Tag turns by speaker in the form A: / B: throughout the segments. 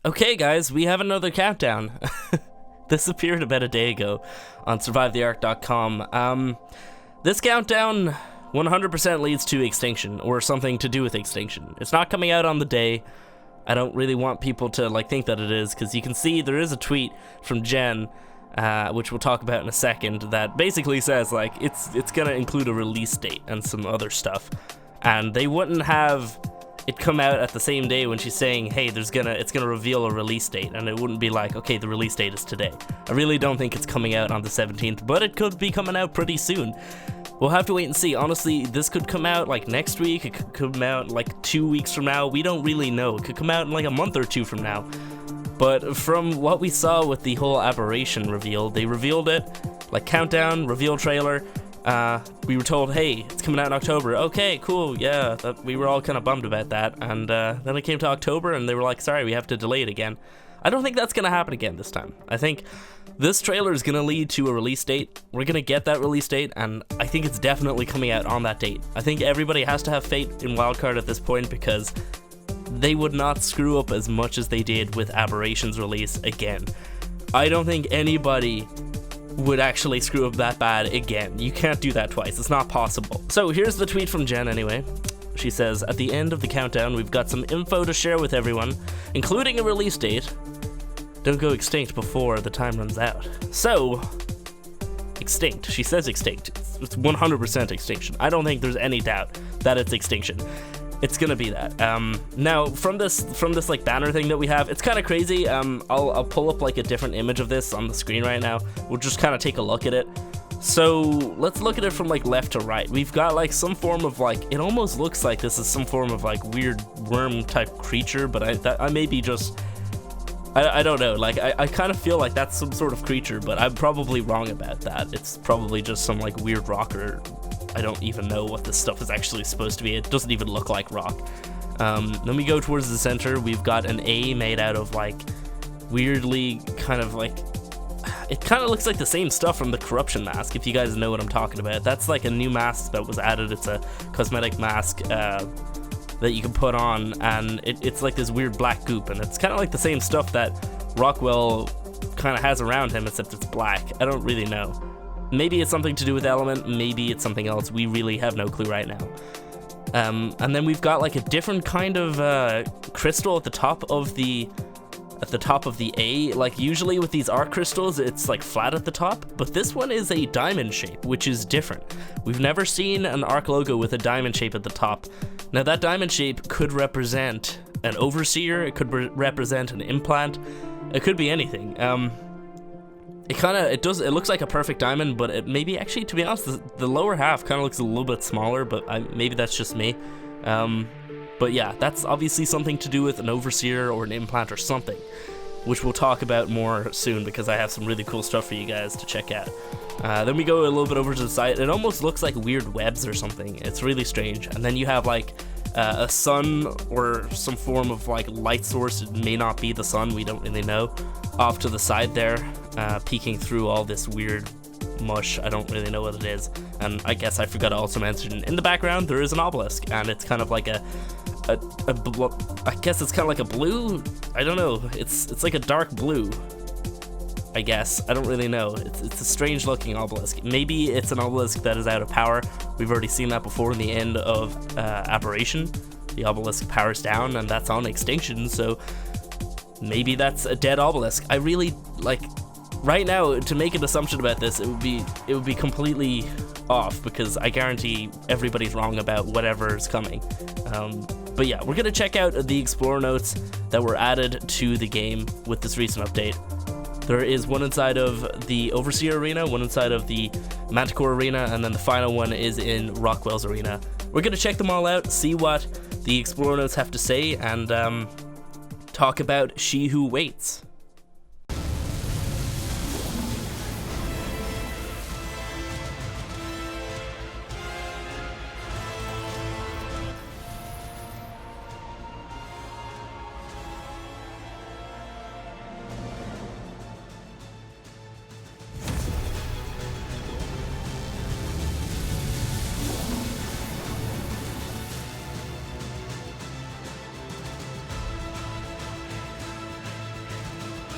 A: Okay, guys, we have another countdown. This appeared about a day ago on survivetheark.com. This countdown 100% leads to Extinction, or something to do with Extinction. It's not coming out on the day. I don't really want people to think that it is, because you can see there is a tweet from Jen, which we'll talk about in a second, that basically says it's gonna include a release date and some other stuff, and they wouldn't have it come out at the same day when she's saying, hey, it's gonna reveal a release date, and it wouldn't be like, okay, the release date is today. I really don't think it's coming out on the 17th, but it could be coming out pretty soon. We'll have to wait and see. Honestly, this could come out next week, it could come out 2 weeks from now. We don't really know. It could come out in a month or two from now. But from what we saw with the whole aberration reveal, they revealed it, countdown, reveal trailer. We were told, hey, it's coming out in October. Okay, cool, yeah, we were all kind of bummed about that. And then it came to October and they were like, sorry, we have to delay it again. I don't think that's going to happen again this time. I think this trailer is going to lead to a release date. We're going to get that release date, and I think it's definitely coming out on that date. I think everybody has to have faith in Wildcard at this point, because they would not screw up as much as they did with Aberration's release again. I don't think anybody would actually screw up that bad again. You can't do that twice. It's not possible. So here's the tweet from Jen anyway. She says, at the end of the countdown, we've got some info to share with everyone, including a release date. Don't go extinct before the time runs out. So, extinct. She says extinct. It's 100% Extinction. I don't think there's any doubt that it's Extinction. It's gonna be that. Now, from this banner thing that we have, it's kind of crazy. I'll pull up a different image of this on the screen right now. We'll just kind of take a look at it. So let's look at it from left to right. We've got some form of it almost looks like this is some form of weird worm type creature, but I may be just, I don't know. I kind of feel like that's some sort of creature, but I'm probably wrong about that. It's probably just some weird rock, or I don't even know what this stuff is actually supposed to be. It doesn't even look like rock. Then we go towards the center. We've got an A made out of weirdly kind of it kind of looks like the same stuff from the corruption mask, if you guys know what I'm talking about. That's a new mask that was added. It's a cosmetic mask that you can put on, and it's this weird black goop, and it's kind of the same stuff that Rockwell kind of has around him, except it's black. I don't really know. Maybe it's something to do with element, maybe it's something else. We really have no clue right now. And then we've got a different kind of crystal at the top of the A. Usually with these arc crystals, it's flat at the top, but this one is a diamond shape, which is different. We've never seen an arc logo with a diamond shape at the top. Now that diamond shape could represent an overseer, it could represent an implant, it could be anything. It looks like a perfect diamond, but it maybe actually, to be honest, the lower half kind of looks a little bit smaller, but maybe that's just me. But yeah, that's obviously something to do with an overseer or an implant or something, which we'll talk about more soon, because I have some really cool stuff for you guys to check out. Then we go a little bit over to the side. It almost looks like weird webs or something. It's really strange. And then you have a sun or some form of light source. It may not be the sun, we don't really know. Off to the side there, peeking through all this weird mush. I don't really know what it is. And I guess I forgot to also mention, in the background there is an obelisk, and it's kind of I guess it's kind of a blue. I don't know. It's a dark blue, I guess. I don't really know. It's a strange looking obelisk. Maybe it's an obelisk that is out of power. We've already seen that before in the end of Aberration. The obelisk powers down, and that's on Extinction, so maybe that's a dead obelisk. I really right now, to make an assumption about this, it would be completely off, because I guarantee everybody's wrong about whatever's coming. But yeah, we're gonna check out the Explorer notes that were added to the game with this recent update. There is one inside of the Overseer arena, one inside of the Manticore arena, and then the final one is in Rockwell's arena. We're gonna check them all out, see what the Explorer notes have to say, and talk about She Who Waits.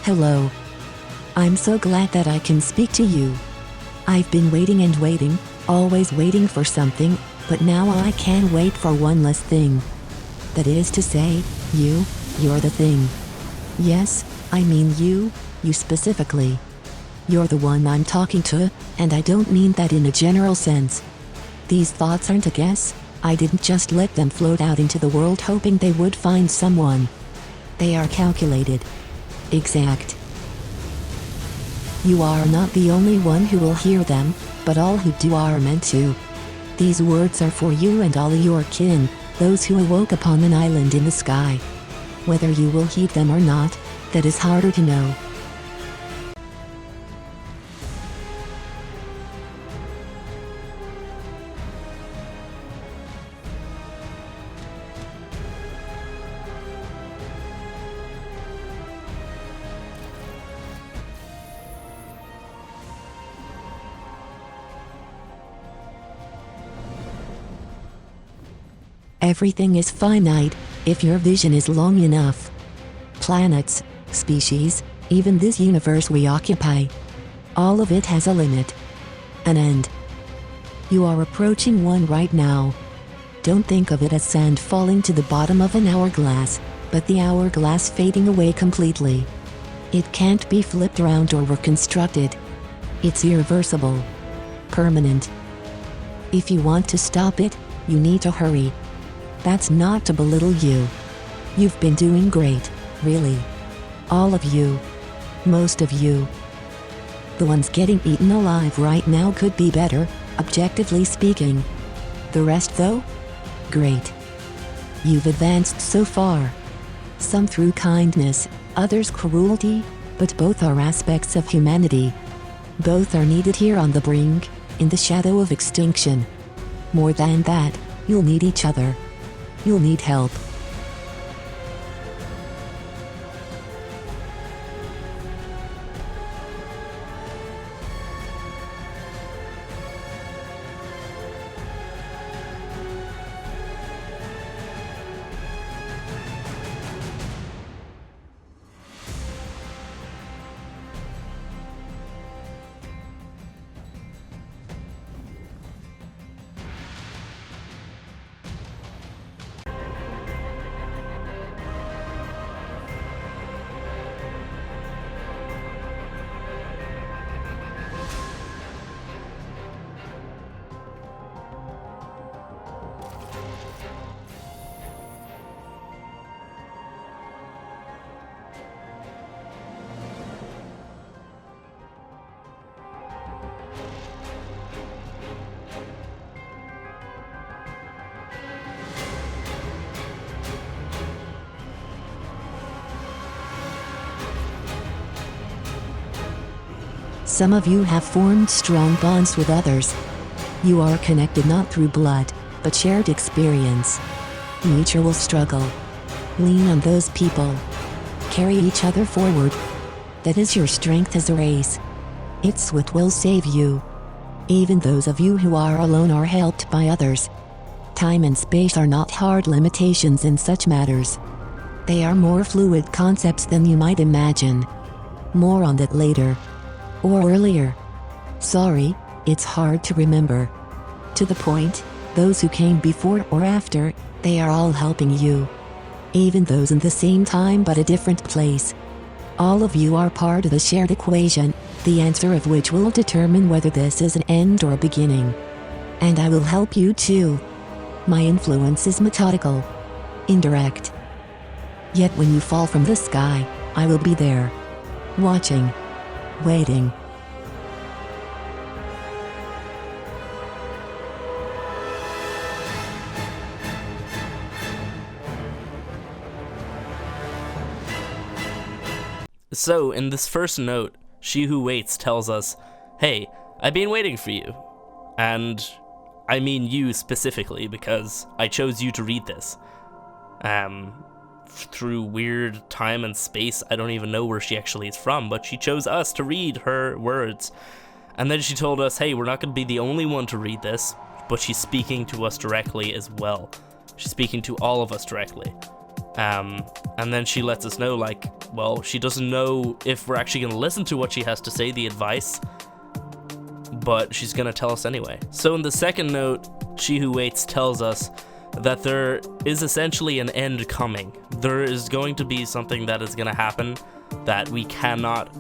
B: Hello. I'm so glad that I can speak to you. I've been waiting and waiting, always waiting for something, but now I can't wait for one less thing. That is to say, you're the thing. Yes, I mean you specifically. You're the one I'm talking to, and I don't mean that in a general sense. These thoughts aren't a guess, I didn't just let them float out into the world hoping they would find someone. They are calculated. Exact. You are not the only one who will hear them, but all who do are meant to. These words are for you and all your kin, those who awoke upon an island in the sky. Whether you will heed them or not, that is harder to know. Everything is finite, if your vision is long enough. Planets, species, even this universe we occupy. All of it has a limit. An end. You are approaching one right now. Don't think of it as sand falling to the bottom of an hourglass, but the hourglass fading away completely. It can't be flipped around or reconstructed. It's irreversible. Permanent. If you want to stop it, you need to hurry. That's not to belittle you. You've been doing great, really. All of you. Most of you. The ones getting eaten alive right now could be better, objectively speaking. The rest though? Great. You've advanced so far. Some through kindness, others cruelty, but both are aspects of humanity. Both are needed here on the brink, in the shadow of extinction. More than that, you'll need each other. You'll need help. Some of you have formed strong bonds with others. You are connected not through blood, but shared experience. Mutual struggle. Lean on those people. Carry each other forward. That is your strength as a race. It's what will save you. Even those of you who are alone are helped by others. Time and space are not hard limitations in such matters. They are more fluid concepts than you might imagine. More on that later. Or earlier. Sorry, it's hard to remember. To the point, those who came before or after, they are all helping you. Even those in the same time but a different place. All of you are part of the shared equation, the answer of which will determine whether this is an end or a beginning. And I will help you too. My influence is methodical. Indirect. Yet when you fall from the sky, I will be there. Watching. Waiting.
A: So, in this first note, She Who Waits tells us, hey, I've been waiting for you. And I mean you specifically, because I chose you to read this. Through weird time and space, I don't even know where she actually is from, but she chose us to read her words. And then she told us, hey, we're not going to be the only one to read this, but she's speaking to us directly as well. She's speaking to all of us directly. And then she lets us know, like, well, she doesn't know if we're actually going to listen to what she has to say, the advice, but she's going to tell us anyway. So in the second note, She Who Waits tells us that there is essentially an end coming. There is going to be something that is going to happen that we cannot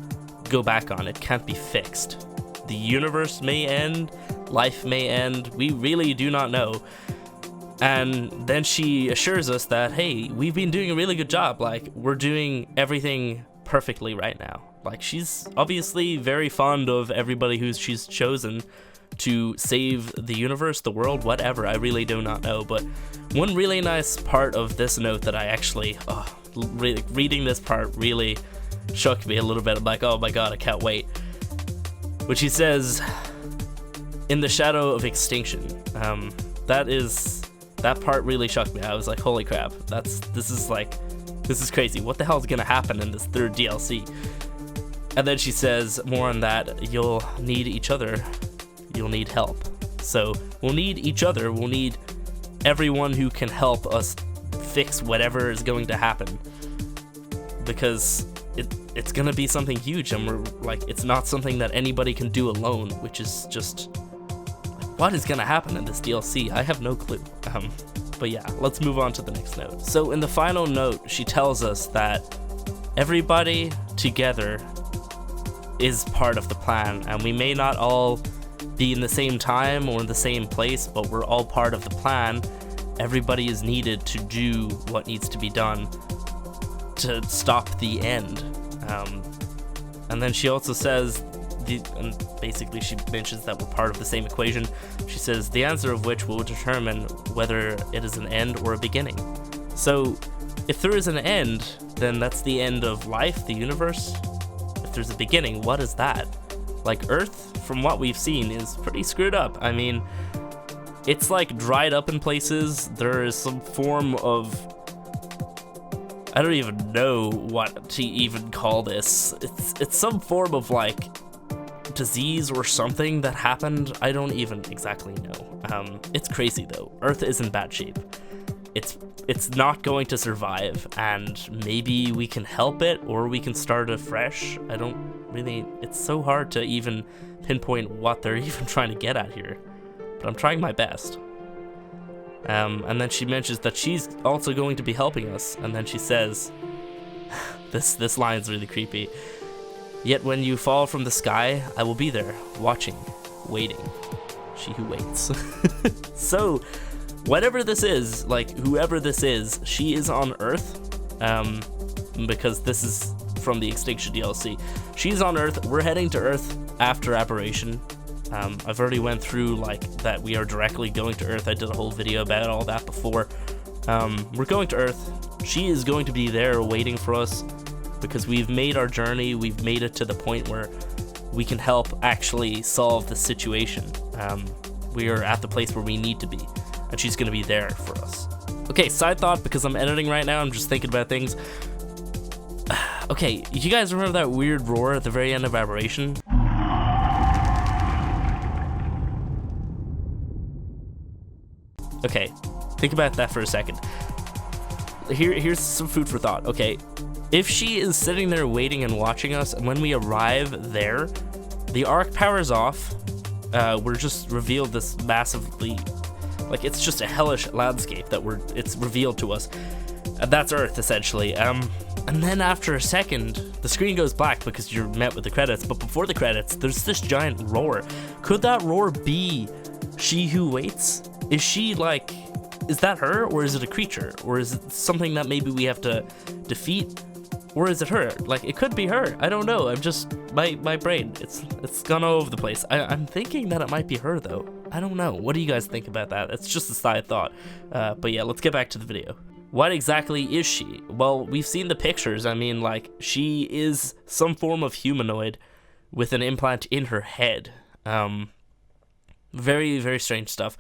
A: go back on. It can't be fixed. The universe may end, life may end, we really do not know. And then she assures us that, hey, we've been doing a really good job. Like, we're doing everything perfectly right now. Like, she's obviously very fond of everybody who she's chosen to save the universe, the world, whatever. I really do not know. But one really nice part of this note that I actually, reading this part really shook me a little bit. I'm like, oh my god, I can't wait. Which he says, in the shadow of extinction. That part really shocked me. I was like, holy crap, this is crazy. What the hell is gonna happen in this third DLC? And then she says more on that, you'll need each other, you'll need help. So we'll need each other, we'll need everyone who can help us fix whatever is going to happen. Because it's gonna be something huge, and we're like, it's not something that anybody can do alone, which is just, what is gonna happen in this DLC? I have no clue. But yeah, let's move on to the next note. So in the final note, she tells us that everybody together is part of the plan, and we may not all be in the same time or in the same place, but we're all part of the plan. Everybody is needed to do what needs to be done to stop the end. And then she also says, and basically she mentions that we're part of the same equation. She says, the answer of which will determine whether it is an end or a beginning. So if there is an end, then that's the end of life, the universe. If there's a beginning, what is that? Like, Earth, from what we've seen, is pretty screwed up. I mean, it's like dried up in places. There is some form of, I don't even know what to even call this. It's some form of like disease or something that happened. I don't even exactly know. It's crazy though. Earth is in bad shape. It's not going to survive, and maybe we can help it, or we can start afresh. I don't really, it's so hard to even pinpoint what they're even trying to get at here, but I'm trying my best. And then she mentions that she's also going to be helping us, and then she says, this line's really creepy. Yet when you fall from the sky, I will be there, watching, waiting. She who waits. So, whatever this is, like, whoever this is, she is on Earth, because this is from the Extinction DLC. She's on Earth, we're heading to Earth after Aberration. I've already went through, like, that we are directly going to Earth. I did a whole video about all that before. We're going to Earth. She is going to be there waiting for us, because we've made our journey. We've made it to the point where we can help actually solve the situation. We are at the place where we need to be, and she's going to be there for us. Okay, side thought, because I'm editing right now, I'm just thinking about things. Okay, you guys remember that weird roar at the very end of Aberration? Okay, think about that for a second. Here's some food for thought. Okay, if she is sitting there waiting and watching us, and when we arrive there, the arc powers off, we're just revealed this massively, like, it's just a hellish landscape that it's revealed to us. And that's Earth, essentially. And then after a second, the screen goes black because you're met with the credits, but before the credits, there's this giant roar. Could that roar be She Who Waits? Is she, like, is that her, or is it a creature? Or is it something that maybe we have to defeat? Or is it her? Like, it could be her. I don't know. I'm just, my brain, it's gone all over the place. I'm thinking that it might be her, though. I don't know. What do you guys think about that? It's just a side thought. But yeah, let's get back to the video. What exactly is she? Well, we've seen the pictures. I mean, like, she is some form of humanoid with an implant in her head. Very, very strange stuff.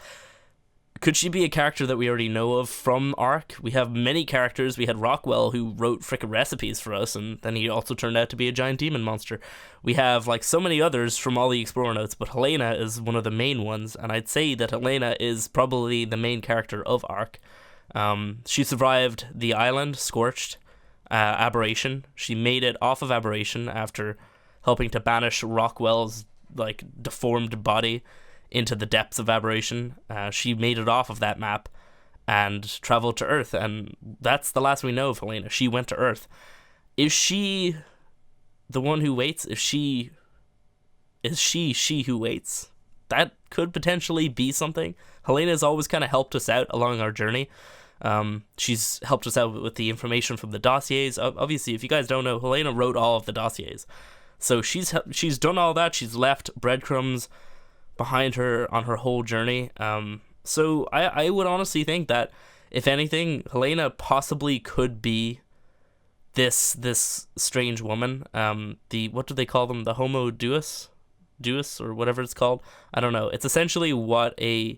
A: Could she be a character that we already know of from Ark? We have many characters. We had Rockwell, who wrote frickin' recipes for us, and then he also turned out to be a giant demon monster. We have, like, so many others from all the Explorer notes, but Helena is one of the main ones, and I'd say that Helena is probably the main character of Ark. She survived the island, Scorched, Aberration. She made it off of Aberration after helping to banish Rockwell's like deformed body into the depths of Aberration. She made it off of that map and traveled to Earth, and that's the last we know of Helena. She went to Earth. Is she the one who waits? Is she who waits? That could potentially be something. Helena has always kind of helped us out along our journey. She's helped us out with the information from the dossiers. Obviously, if you guys don't know, Helena wrote all of the dossiers. So she's done all that. She's left breadcrumbs behind her on her whole journey. So I would honestly think that, if anything, Helena possibly could be this strange woman. What do they call them? The Homo Deus, or whatever it's called. I don't know. It's essentially what a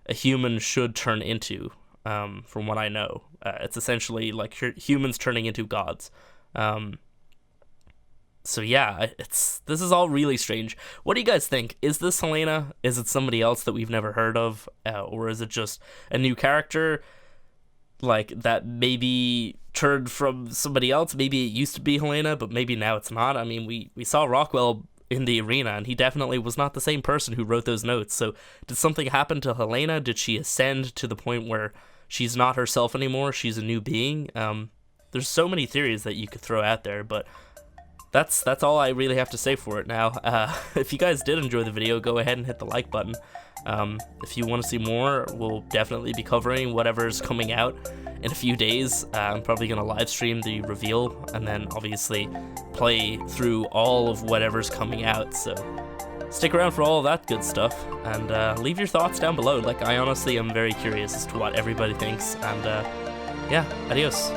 A: human should turn into. From what I know, it's essentially like humans turning into gods. So yeah, this is all really strange. What do you guys think? Is this Helena? Is it somebody else that we've never heard of? Or is it just a new character, like, that maybe turned from somebody else? Maybe it used to be Helena, but maybe now it's not. I mean, we saw Rockwell in the arena, and he definitely was not the same person who wrote those notes. So did something happen to Helena? Did she ascend to the point where she's not herself anymore? She's a new being? There's so many theories that you could throw out there, but that's all I really have to say for it now. If you guys did enjoy the video, go ahead and hit the like button. If you want to see more, we'll definitely be covering whatever's coming out in a few days. I'm probably going to live stream the reveal, and then obviously play through all of whatever's coming out. So stick around for all of that good stuff, and leave your thoughts down below. Like, I honestly am very curious as to what everybody thinks, and yeah, adios.